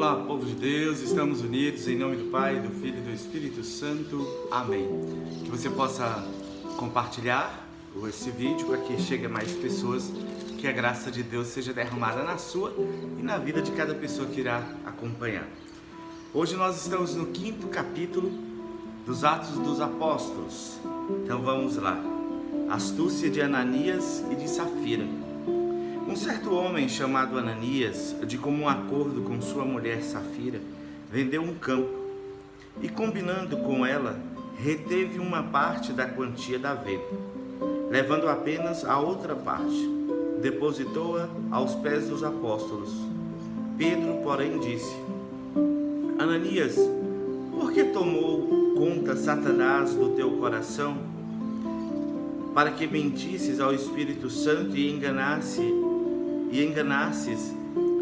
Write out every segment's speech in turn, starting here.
Olá, povo de Deus, estamos unidos em nome do Pai, do Filho e do Espírito Santo. Amém. Que você possa compartilhar esse vídeo para que chegue a mais pessoas, que a graça de Deus seja derramada na sua e na vida de cada pessoa que irá acompanhar. Hoje nós estamos no 5º capítulo dos Atos dos Apóstolos. Então vamos lá. Astúcia de Ananias e de Safira. Um certo homem chamado Ananias, de comum acordo com sua mulher Safira, vendeu um campo e, combinando com ela, reteve uma parte da quantia da venda, levando apenas a outra parte. Depositou-a aos pés dos apóstolos. Pedro, porém, disse: Ananias, por que tomou conta Satanás do teu coração, para que mentisses ao Espírito Santo e enganasses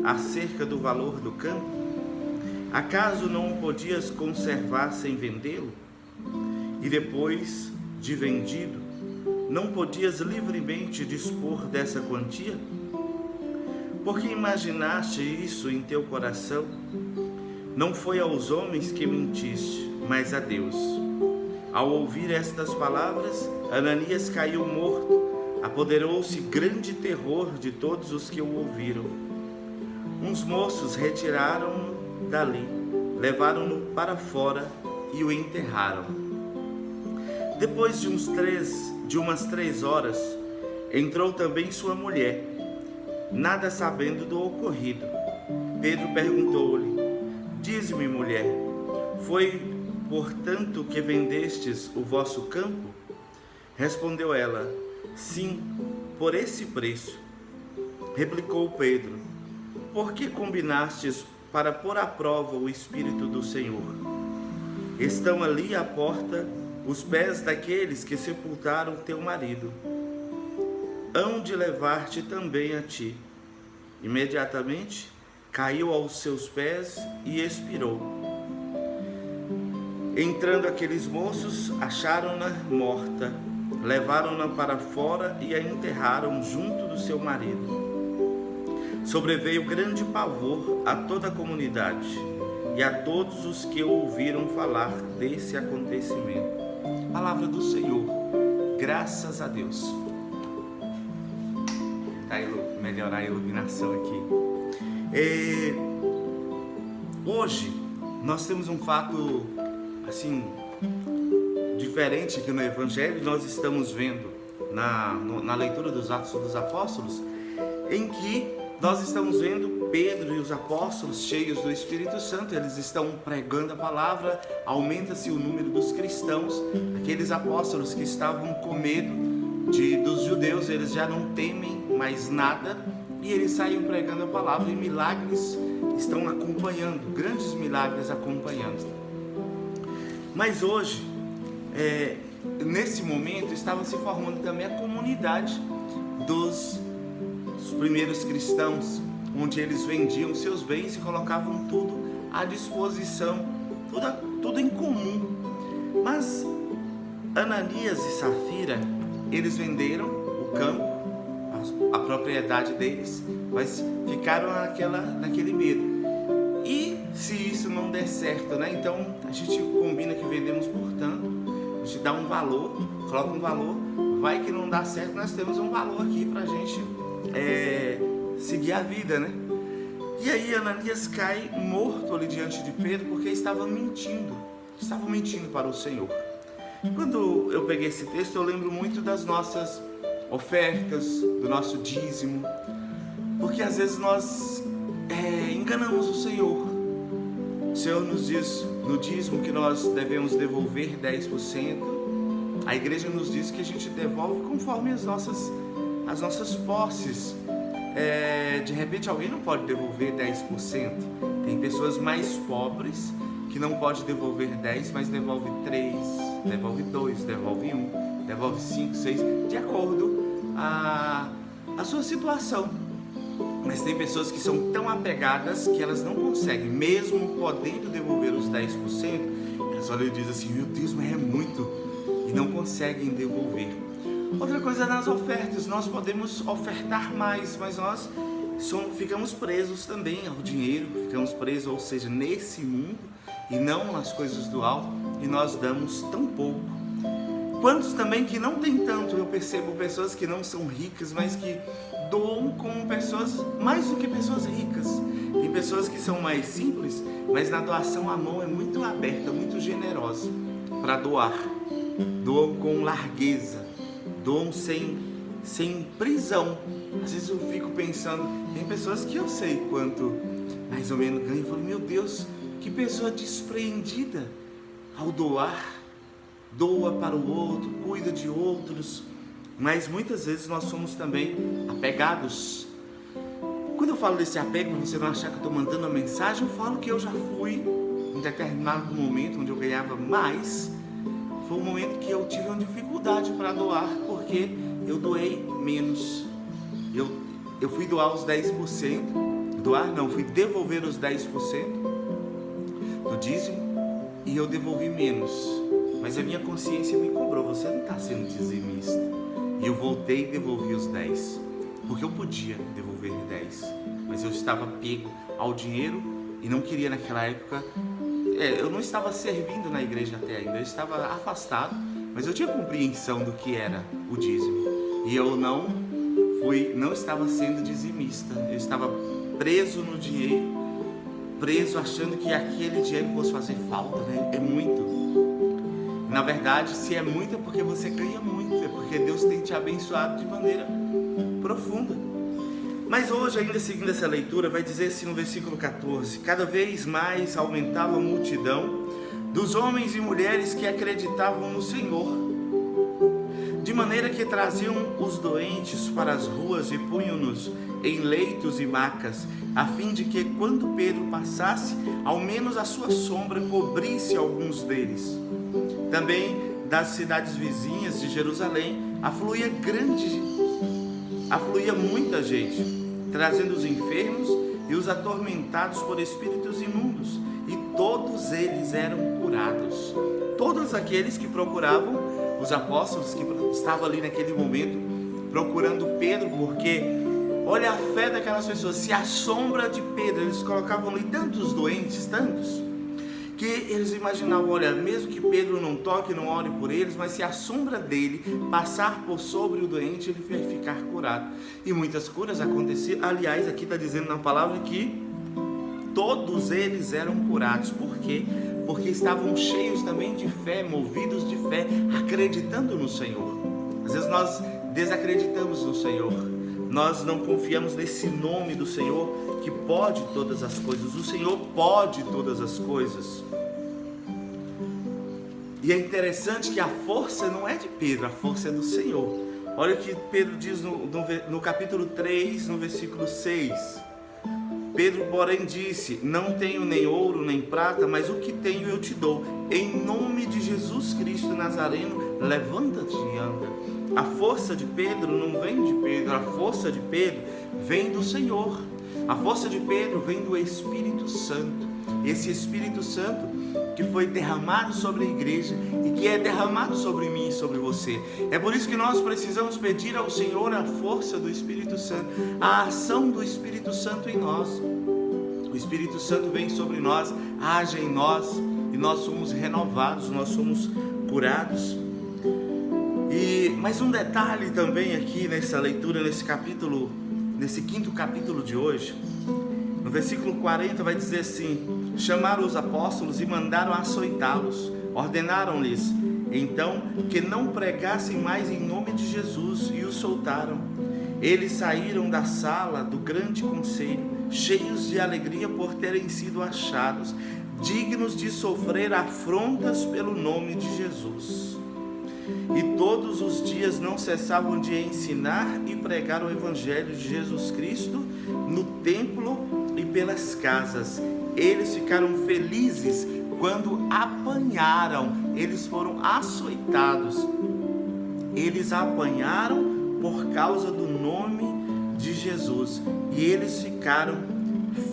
acerca do valor do campo? Acaso não o podias conservar sem vendê-lo? E depois de vendido, não podias livremente dispor dessa quantia? Porque imaginaste isso em teu coração? Não foi aos homens que mentiste, mas a Deus. Ao ouvir estas palavras, Ananias caiu morto. Apoderou-se grande terror de todos os que o ouviram. Uns moços retiraram-no dali, levaram-no para fora e o enterraram. Depois de umas 3 horas, entrou também sua mulher, nada sabendo do ocorrido. Pedro perguntou-lhe: Dize-me, mulher, foi portanto que vendestes o vosso campo? Respondeu ela: Sim, por esse preço. Replicou Pedro: Por que combinastes para pôr à prova o Espírito do Senhor? Estão ali à porta os pés daqueles que sepultaram teu marido. Hão de levar-te também a ti. Imediatamente caiu aos seus pés e expirou. Entrando aqueles moços, acharam-na morta. Levaram-na para fora e a enterraram junto do seu marido. Sobreveio grande pavor a toda a comunidade e a todos os que ouviram falar desse acontecimento. Palavra do Senhor, graças a Deus. Vou melhorar a iluminação aqui. Hoje nós temos um fato assim diferente aqui no Evangelho. Nós estamos vendo na leitura dos Atos dos Apóstolos, em que nós estamos vendo Pedro e os apóstolos cheios do Espírito Santo. Eles estão pregando a palavra, aumenta-se o número dos cristãos. Aqueles apóstolos que estavam com medo dos judeus, eles já não temem mais nada, e eles saem pregando a palavra, e milagres estão acompanhando, grandes milagres acompanhando. Mas hoje, nesse momento, estava se formando também a comunidade dos primeiros cristãos, onde eles vendiam seus bens e colocavam tudo à disposição, tudo em comum. Mas Ananias e Safira, eles venderam o campo, a propriedade deles, mas ficaram naquele medo. E se isso não der certo, né? Então a gente combina que vendemos por tanto, a gente dá um valor, coloca um valor, vai que não dá certo, nós temos um valor aqui pra gente seguir a vida, né? E aí Ananias cai morto ali diante de Pedro, porque estava mentindo para o Senhor. Quando eu peguei esse texto, eu lembro muito das nossas ofertas, do nosso dízimo, porque às vezes nós enganamos o Senhor. O Senhor nos diz no dízimo que nós devemos devolver 10%. A igreja nos diz que a gente devolve conforme as nossas posses. De repente alguém não pode devolver 10%. Tem pessoas mais pobres que não pode devolver 10, mas devolve 3, devolve 2, devolve 1, devolve 5, 6, de acordo a sua situação. Mas tem pessoas que são tão apegadas que elas não conseguem, mesmo podendo devolver os 10%, elas olham e dizem assim: meu Deus, mas é muito, e não conseguem devolver. Outra coisa, nas ofertas, nós podemos ofertar mais, mas nós ficamos presos também ao dinheiro, ficamos presos, ou seja, nesse mundo e não nas coisas do alto, e nós damos tão pouco. Quantos também que não tem tanto, eu percebo pessoas que não são ricas, mas que doam como pessoas, mais do que pessoas ricas. Tem pessoas que são mais simples, mas na doação a mão é muito aberta, muito generosa para doar. Doam com largueza, doam sem prisão. Às vezes eu fico pensando, tem pessoas que eu sei quanto mais ou menos ganham, eu falo, meu Deus, que pessoa despreendida ao doar. Doa para o outro, cuida de outros, mas muitas vezes nós somos também apegados. Quando eu falo desse apego, para você não achar que eu estou mandando uma mensagem, eu falo que eu já fui em determinado momento onde eu ganhava mais. Foi um momento que eu tive uma dificuldade para doar, porque eu doei menos. Eu fui doar os 10%, fui devolver os 10% do dízimo e eu devolvi menos. Mas a minha consciência me cobrou, você não está sendo dizimista. E eu voltei e devolvi os 10, porque eu podia devolver 10, mas eu estava pego ao dinheiro e não queria naquela época. Eu não estava servindo na igreja até ainda, eu estava afastado, mas eu tinha compreensão do que era o dízimo. E eu não estava sendo dizimista, eu estava preso no dinheiro, preso achando que aquele dinheiro fosse fazer falta, né? É muito. Na verdade, se é muito é porque você ganha muito, é porque Deus tem te abençoado de maneira profunda. Mas hoje, ainda seguindo essa leitura, vai dizer assim no versículo 14: cada vez mais aumentava a multidão dos homens e mulheres que acreditavam no Senhor, de maneira que traziam os doentes para as ruas e punham-nos em leitos e macas, a fim de que, quando Pedro passasse, ao menos a sua sombra cobrisse alguns deles. Também das cidades vizinhas de Jerusalém afluía muita gente, trazendo os enfermos e os atormentados por espíritos imundos, e todos eles eram curados. Todos aqueles que procuravam os apóstolos, que estavam ali naquele momento procurando Pedro, porque olha a fé daquelas pessoas, se a sombra de Pedro, eles colocavam ali tantos doentes, tantos, que eles imaginavam, olha, mesmo que Pedro não toque, não ore por eles, mas se a sombra dele passar por sobre o doente, ele vai ficar curado. E muitas curas aconteciam. Aliás, aqui está dizendo na palavra que todos eles eram curados. Por quê? Porque estavam cheios também de fé, movidos de fé, acreditando no Senhor. Às vezes nós desacreditamos no Senhor, nós não confiamos nesse nome do Senhor que pode todas as coisas. O Senhor pode todas as coisas. E é interessante que a força não é de Pedro, a força é do Senhor. Olha o que Pedro diz no capítulo 3, no versículo 6. Pedro, porém, disse: não tenho nem ouro nem prata, mas o que tenho eu te dou. Em nome de Jesus Cristo Nazareno, levanta-te e anda. A força de Pedro não vem de Pedro, a força de Pedro vem do Senhor. A força de Pedro vem do Espírito Santo. Esse Espírito Santo que foi derramado sobre a igreja e que é derramado sobre mim e sobre você. É por isso que nós precisamos pedir ao Senhor a força do Espírito Santo, a ação do Espírito Santo em nós. O Espírito Santo vem sobre nós, age em nós e nós somos renovados, nós somos curados. Mais um detalhe também aqui nessa leitura, nesse capítulo, nesse 5º capítulo de hoje, no versículo 40 vai dizer assim: chamaram os apóstolos e mandaram açoitá-los, ordenaram-lhes então que não pregassem mais em nome de Jesus, e os soltaram. Eles saíram da sala do grande conselho, cheios de alegria por terem sido achados dignos de sofrer afrontas pelo nome de Jesus. E todos os dias não cessavam de ensinar e pregar o Evangelho de Jesus Cristo no templo e pelas casas. Eles ficaram felizes quando apanharam, eles foram açoitados. Eles apanharam por causa do nome de Jesus. E eles ficaram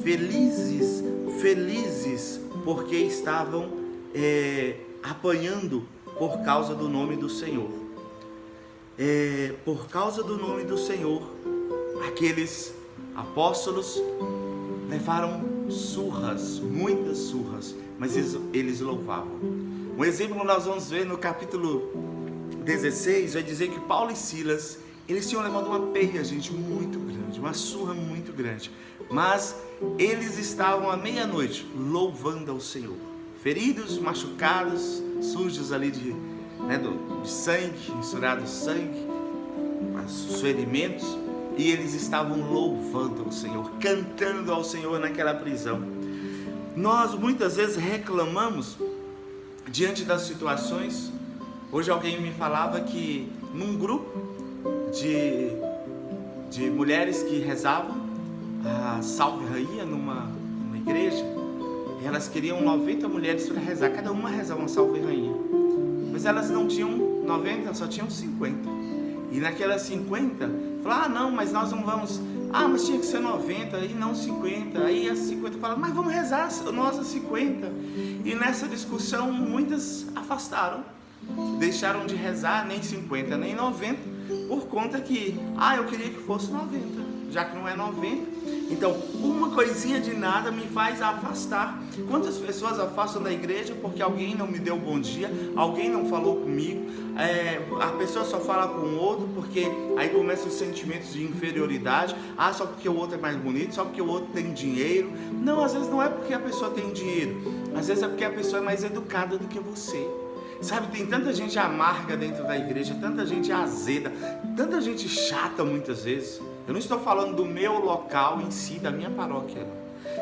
felizes porque estavam apanhando por causa do nome do Senhor. Por causa do nome do Senhor, aqueles apóstolos levaram surras, muitas surras, mas eles louvavam. Um exemplo nós vamos ver no capítulo 16, vai dizer que Paulo e Silas, eles tinham levado uma peia, gente, muito grande, uma surra muito grande, mas eles estavam à meia-noite louvando ao Senhor, feridos, machucados, sujos ali de sangue, misturado sangue, os ferimentos, e eles estavam louvando ao Senhor, cantando ao Senhor naquela prisão. Nós muitas vezes reclamamos diante das situações. Hoje alguém me falava que num grupo de mulheres que rezavam a Salve Rainha numa igreja, elas queriam 90 mulheres para rezar, cada uma rezava uma Salve Rainha, mas elas não tinham 90, só tinham 50. E naquelas 50, falaram, não, mas nós não vamos, mas tinha que ser 90 e não 50. Aí as 50 falaram, mas vamos rezar nós as 50. E nessa discussão muitas afastaram, deixaram de rezar nem 50 nem 90, por conta que, eu queria que fosse 90, já que não é 90. Então, uma coisinha de nada me faz afastar. Quantas pessoas afastam da igreja porque alguém não me deu bom dia, alguém não falou comigo, a pessoa só fala com o outro, porque aí começam os sentimentos de inferioridade, só porque o outro é mais bonito, só porque o outro tem dinheiro. Não, às vezes não é porque a pessoa tem dinheiro, às vezes é porque a pessoa é mais educada do que você. Sabe, tem tanta gente amarga dentro da igreja, tanta gente azeda, tanta gente chata muitas vezes. Eu não estou falando do meu local em si, da minha paróquia.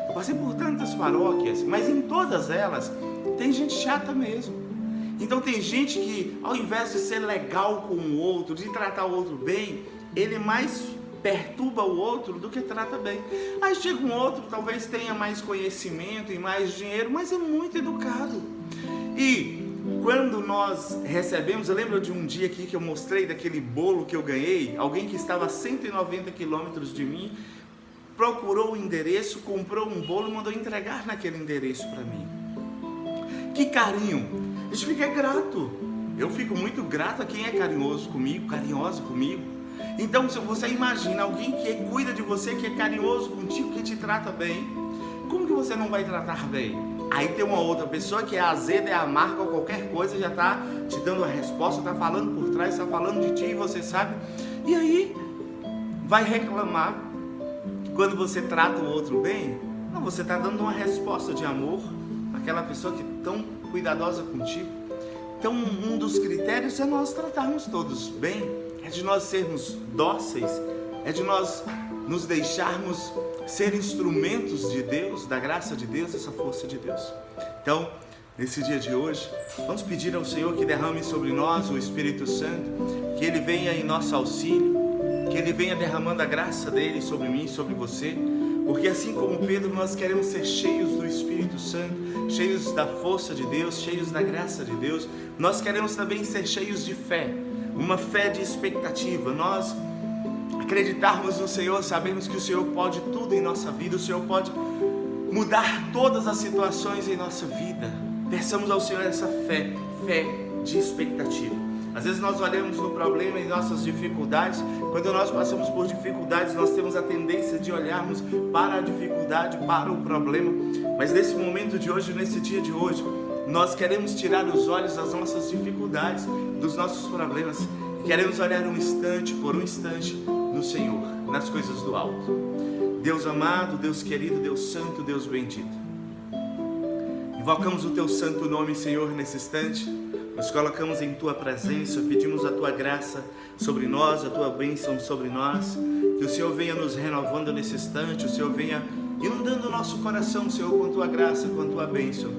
Eu passei por tantas paróquias, mas em todas elas tem gente chata mesmo. Então tem gente que, ao invés de ser legal com o outro, de tratar o outro bem, ele mais perturba o outro do que trata bem. Aí chega um outro, talvez tenha mais conhecimento e mais dinheiro, mas é muito educado. E quando nós recebemos, eu lembro de um dia aqui que eu mostrei daquele bolo que eu ganhei, alguém que estava a 190 quilômetros de mim, procurou o endereço, comprou um bolo e mandou entregar naquele endereço para mim. Que carinho! A gente fica grato. Eu fico muito grato a quem é carinhoso comigo, carinhosa comigo. Então, se você imagina alguém que cuida de você, que é carinhoso contigo, que te trata bem, como que você não vai tratar bem? Aí tem uma outra pessoa que é azeda, é amarga, ou qualquer coisa, já está te dando a resposta, está falando por trás, está falando de ti e você sabe. E aí, vai reclamar quando você trata o outro bem? Não, você está dando uma resposta de amor àquela pessoa que é tão cuidadosa contigo. Então, um dos critérios é nós tratarmos todos bem, é de nós sermos dóceis, é de nós nos deixarmos ser instrumentos de Deus, da graça de Deus, essa força de Deus. Então, nesse dia de hoje, vamos pedir ao Senhor que derrame sobre nós o Espírito Santo, que Ele venha em nosso auxílio, que Ele venha derramando a graça dEle sobre mim e sobre você, porque assim como Pedro, nós queremos ser cheios do Espírito Santo, cheios da força de Deus, cheios da graça de Deus. Nós queremos também ser cheios de fé, uma fé de expectativa. Nós acreditarmos no Senhor, sabemos que o Senhor pode tudo em nossa vida, o Senhor pode mudar todas as situações em nossa vida. Peçamos ao Senhor essa fé de expectativa. Às vezes nós olhamos no problema e nossas dificuldades. Quando nós passamos por dificuldades, nós temos a tendência de olharmos para a dificuldade, para o problema. Mas nesse momento de hoje, nesse dia de hoje, nós queremos tirar os olhos das nossas dificuldades, dos nossos problemas. Queremos olhar um instante por um instante no Senhor, nas coisas do alto. Deus amado, Deus querido, Deus santo, Deus bendito, invocamos o Teu santo nome, Senhor, nesse instante. Nos colocamos em Tua presença, pedimos a Tua graça sobre nós, a Tua bênção sobre nós, que o Senhor venha nos renovando nesse instante, o Senhor venha inundando o nosso coração, Senhor, com a Tua graça, com a Tua bênção,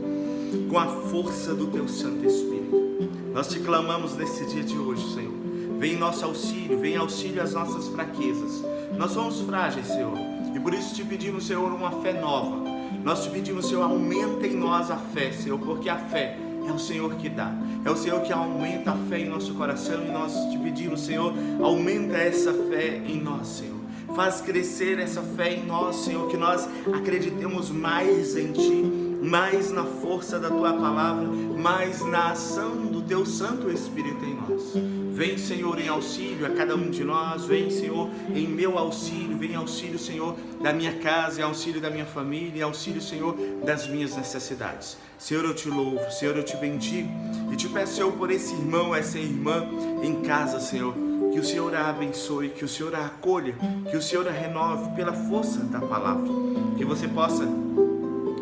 com a força do Teu Santo Espírito. Nós Te clamamos nesse dia de hoje, Senhor. Vem em nosso auxílio, vem em auxílio às nossas fraquezas. Nós somos frágeis, Senhor, e por isso Te pedimos, Senhor, uma fé nova. Nós Te pedimos, Senhor, aumenta em nós a fé, Senhor, porque a fé é o Senhor que dá, é o Senhor que aumenta a fé em nosso coração, e nós Te pedimos, Senhor, aumenta essa fé em nós, Senhor. Faz crescer essa fé em nós, Senhor, que nós acreditemos mais em Ti, mais na força da Tua palavra, mais na ação do Teu Santo Espírito em nós. Vem, Senhor, em auxílio a cada um de nós. Vem, Senhor, em meu auxílio. Vem em auxílio, Senhor, da minha casa, em auxílio da minha família, em auxílio, Senhor, das minhas necessidades. Senhor, eu te louvo, Senhor, eu te bendigo e te peço, Senhor, por esse irmão, essa irmã em casa, Senhor, que o Senhor a abençoe, que o Senhor a acolha, que o Senhor a renove pela força da palavra, que você possa,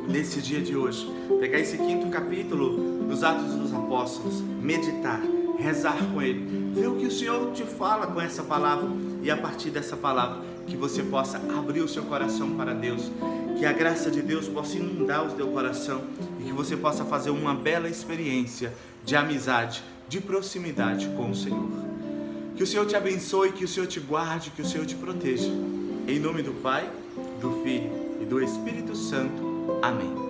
nesse dia de hoje, pegar esse 5º capítulo dos Atos dos Apóstolos, meditar, rezar com ele, ver o que o Senhor te fala com essa palavra e a partir dessa palavra que você possa abrir o seu coração para Deus, que a graça de Deus possa inundar o teu coração e que você possa fazer uma bela experiência de amizade, de proximidade com o Senhor. Que o Senhor te abençoe, que o Senhor te guarde, que o Senhor te proteja. Em nome do Pai, do Filho e do Espírito Santo. Amém.